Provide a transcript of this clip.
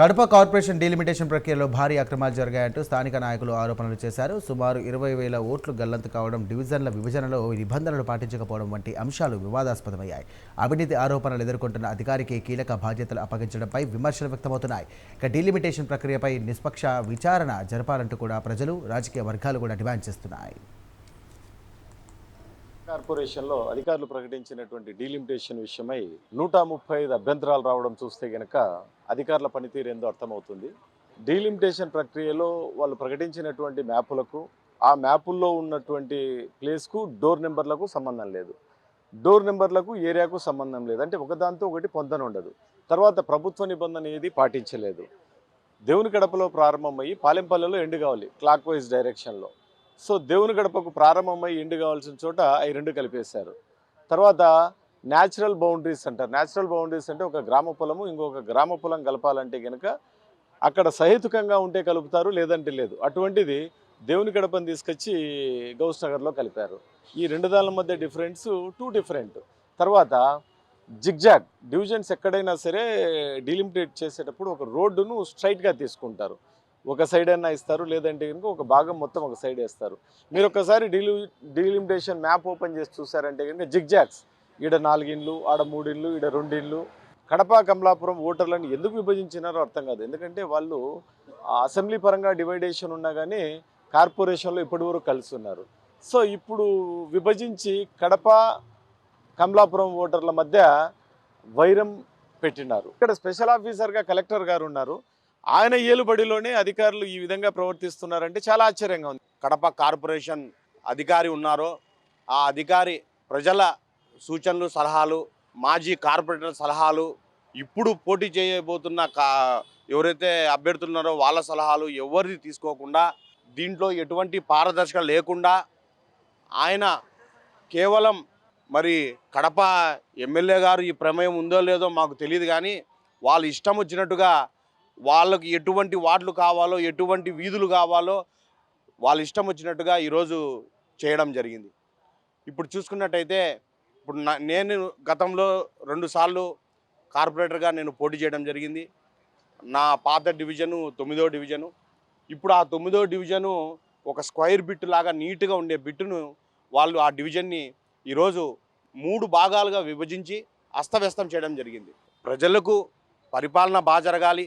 Kadapa corporation delimitation ప్రక్రియలో భారీ అక్రమాలు జరిగాయంటూ స్థానిక నాయకులు ఆరోపణలు చేశారు. సుమారు 20,000 ఓట్లు గల్లంతు కావడం, డివిజన్ల విభజనలో నిబంధనలు పాటించకపోవడం వంటి అంశాలు వివాదాస్పదమయ్యాయి. అవినీతి ఆరోపణలు ఎదుర్కొంటున్న అధికారికి కీలక బాధ్యతలు అప్పగించడంపై విమర్శలు వ్యక్తమవుతున్నాయి. ఇక డీలిమిటేషన్ ప్రక్రియపై నిష్పక్ష విచారణ జరపాలంటూ కూడా ప్రజలు, రాజకీయ వర్గాలు కూడా డిమాండ్ చేస్తున్నాయి. కార్పొరేషన్లో అధికారులు ప్రకటించినటువంటి డీలిమిటేషన్ విషయమై 135 అభ్యంతరాలు రావడం చూస్తే గనక అధికారుల పనితీరు ఏందో అర్థమవుతుంది. డీలిమిటేషన్ ప్రక్రియలో వాళ్ళు ప్రకటించినటువంటి మ్యాపులకు, ఆ మ్యాపుల్లో ఉన్నటువంటి ప్లేస్కు డోర్ నెంబర్లకు సంబంధం లేదు. డోర్ నెంబర్లకు ఏరియాకు సంబంధం లేదు. అంటే ఒకదాంతో ఒకటి పొందన ఉండదు. తర్వాత ప్రభుత్వ నిబంధన ఏది పాటించలేదు. దేవుని గడపలో ప్రారంభమయ్యి పాలెంపల్లెలో ఎండ్ కావాలి క్లాక్ వైజ్ డైరెక్షన్లో. సో దేవుని గడపకు ప్రారంభమై ఎండ్ కావాల్సిన చోట అవి రెండు కలిపేశారు. తర్వాత న్యాచురల్ బౌండరీస్ అంటారు. న్యాచురల్ బౌండరీస్ అంటే ఒక గ్రామ పొలము ఇంకొక గ్రామ పొలం కలపాలంటే కనుక అక్కడ సహేతుకంగా ఉంటే కలుపుతారు, లేదంటే లేదు. అటువంటిది దేవుని గడపని తీసుకొచ్చి గౌస్ నగర్లో కలిపారు. ఈ రెండు దాని మధ్య డిఫరెన్స్ డిఫరెంట్. తర్వాత జిగ్జాగ్ డివిజన్స్ ఎక్కడైనా సరే డీలిమిటేట్ చేసేటప్పుడు ఒక రోడ్డును స్ట్రైట్గా తీసుకుంటారు. ఒక సైడ్ అయినా ఇస్తారు, లేదంటే కనుక ఒక భాగం మొత్తం ఒక సైడ్ వేస్తారు. మీరు ఒకసారి డీలిమిటేషన్ మ్యాప్ ఓపెన్ చేసి చూసారంటే కనుక జిగ్జాగ్స్, ఈడ 4 ఇండ్లు, ఆడ 3 ఇండ్లు, ఈడ 2 ఇండ్లు. కడప కమలాపురం ఓటర్లను ఎందుకు విభజించినారో అర్థం కాదు. ఎందుకంటే వాళ్ళు అసెంబ్లీ పరంగా డివైడేషన్ ఉన్నా కానీ కార్పొరేషన్లో ఇప్పటివరకు కలిసి ఉన్నారు. సో ఇప్పుడు విభజించి కడప కమలాపురం ఓటర్ల మధ్య వైరం పెట్టినారు. ఇక్కడ స్పెషల్ ఆఫీసర్గా కలెక్టర్ గారు ఉన్నారు. ఆయన ఏలుబడిలోనే అధికారులు ఈ విధంగా ప్రవర్తిస్తున్నారంటే చాలా ఆశ్చర్యంగా ఉంది. కడప కార్పొరేషన్ అధికారి ఉన్నారో ఆ అధికారి ప్రజల సూచనలు, సలహాలు, మాజీ కార్పొరేటర్ సలహాలు, ఇప్పుడు పోటీ చేయబోతున్న ఎవరైతే అభ్యర్థులు ఉన్నారో వాళ్ళ సలహాలు ఎవరిది తీసుకోకుండా, దీంట్లో ఎటువంటి పారదర్శకత లేకుండా ఆయన కేవలం మరి కడప ఎమ్మెల్యే గారు ఈ ప్రమేయం ఉందో లేదో మాకు తెలియదు, కానీ వాళ్ళు ఇష్టం వచ్చినట్టుగా వాళ్ళకి ఎటువంటి వార్డులు కావాలో, ఎటువంటి వీధులు కావాలో వాళ్ళ ఇష్టం వచ్చినట్టుగా ఈరోజు చేయడం జరిగింది. ఇప్పుడు చూసుకున్నట్టయితే ఇప్పుడు నేను గతంలో 2 సార్లు కార్పొరేటర్గా నేను పోటీ చేయడం జరిగింది. నా పాత డివిజను 9వ డివిజను. ఇప్పుడు ఆ 9వ డివిజను ఒక స్క్వేర్ బిట్ లాగా నీట్గా ఉండే బిట్టును వాళ్ళు ఆ డివిజన్ని ఈరోజు 3 భాగాలుగా విభజించి అస్తవ్యస్తం చేయడం జరిగింది. ప్రజలకు పరిపాలన బాగా జరగాలి,